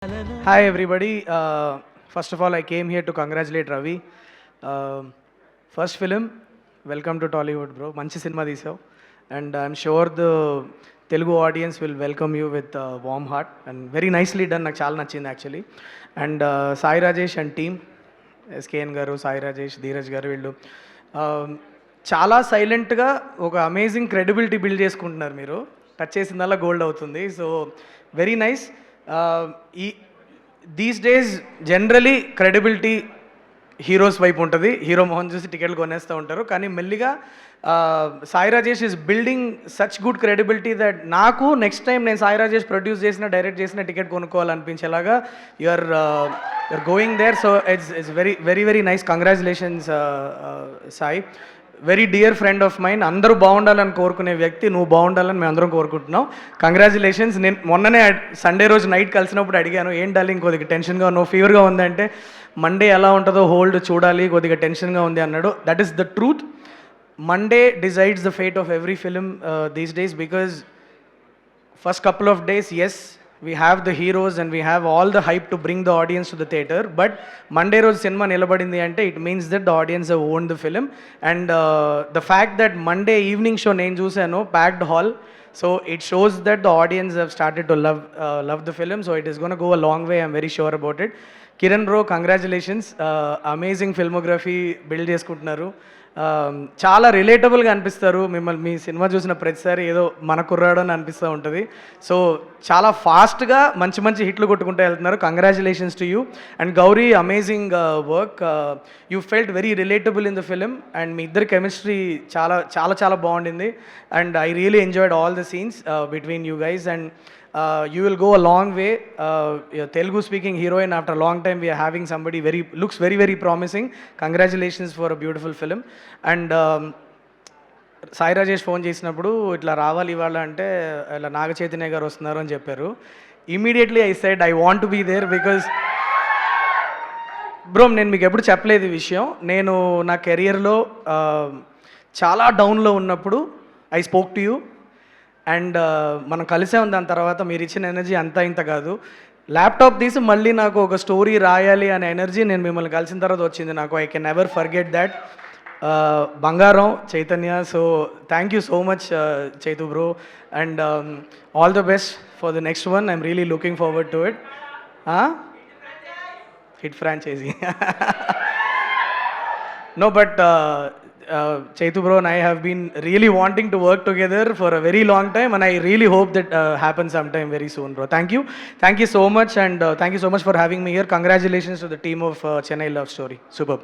Hi everybody. First of all, I came here to congratulate Ravi. First film, welcome to Tollywood, bro. Manchi cinema teesav, and I'm sure the Telugu audience will welcome you with a warm heart and very nicely done. నాకు చాలా నచ్చింది actually. And Sai Rajesh and team, SKN గారు, సాయి రాజేష్, ధీరజ్ గారు వీళ్ళు చాలా సైలెంట్గా ఒక amazing credibility build చేసుకుంటున్నారు. మీరు టచ్ చేసిందల్లా గోల్డ్ అవుతుంది. So very nice. ఈ these days generally credibility heroes వైపు ఉంటుంది. హీరో మొహన్ చూసి టికెట్లు కొనేస్తూ ఉంటారు. కానీ మెల్లిగా Sai Rajesh is building such good credibility that నాకు నెక్స్ట్ టైం నేను సాయి రాజేష్ ప్రొడ్యూస్ చేసిన డైరెక్ట్ చేసిన టికెట్ కొనుక్కోవాలనిపించేలాగా you're going there. So it's very very very nice. Congratulations Sai, very dear friend of mind. అందరూ బాగుండాలని కోరుకునే వ్యక్తి, నువ్వు బాగుండాలని మేము అందరం కోరుకుంటున్నాం. కంగ్రాచులేషన్స్. నేను మొన్ననే సండే రోజు నైట్ కలిసినప్పుడు అడిగాను, ఏం డార్లింగ్ కొద్దిగా టెన్షన్గా ఉన్నావు, ఫీవర్గా ఉందంటే మండే ఎలా ఉంటుందో హోల్డ్ చూడాలి, కొద్దిగా టెన్షన్గా ఉంది అన్నాడు. That is the truth. Monday decides the fate of every film these days, because first couple of days, yes, we have the heroes and we have all the hype to bring the audience to the theater, but Monday roju cinema nilabadindi ante it means that the audience have owned the film. And the fact that Monday evening show nenu chusano packed hall, so it shows that the audience have started to love the film. So it is going to go a long way, I'm very sure about it. Kiran bro, congratulations. Amazing filmography build చేసుకుంటున్నారు. చాలా రిలేటబుల్గా అనిపిస్తారు. మిమ్మల్ని మీ cinema చూసిన ప్రతిసారి ఏదో మన కుర్రాడు అని అనిపిస్తూ ఉంటుంది. సో చాలా ఫాస్ట్గా మంచి మంచి హిట్లు కొట్టుకుంటూ వెళ్తున్నారు. Congratulations to you. And Gauri, amazing work. You felt very relatable in the film and మీ ఇద్దరి కెమిస్ట్రీ చాలా చాలా చాలా బాగుండింది. And I really enjoyed all the scenes between you guys. And you will go a long way. Telugu speaking heroine, after a long time we are having somebody looks very very promising. Congratulations for a beautiful film. And Sai Rajesh phone చేసినప్పుడు ఇట్లా రావాలి ఇవాళ అంటే ఇలా నాగ చైతన్య గారు వస్తున్నారు అని చెప్పారు. Immediately I said I want to be there because bro నేను మీకు ఎప్పుడు చెప్పలేదు ఈ విషయం. నేను నా కెరియర్లో చాలా డౌన్లో ఉన్నప్పుడు I spoke to you and మనం కలిసాం. దాని తర్వాత మీరు ఇచ్చిన ఎనర్జీ అంతా ఇంత కాదు. ల్యాప్టాప్ తీసి మళ్ళీ నాకు ఒక స్టోరీ రాయాలి అనే ఎనర్జీ నేను మిమ్మల్ని కలిసిన తర్వాత వచ్చింది నాకు. I can never forget that. బంగారం Chaitanya. So thank you so much Chaitu bro. And all the best for the next one. I'm really looking forward to it. Hit franchise. No, but Chaitu bro and I have been really wanting to work together for a very long time, and I really hope that happens sometime very soon, bro. Thank you so much, and thank you so much for having me here. Congratulations to the team of Chennai Love Story. Superb.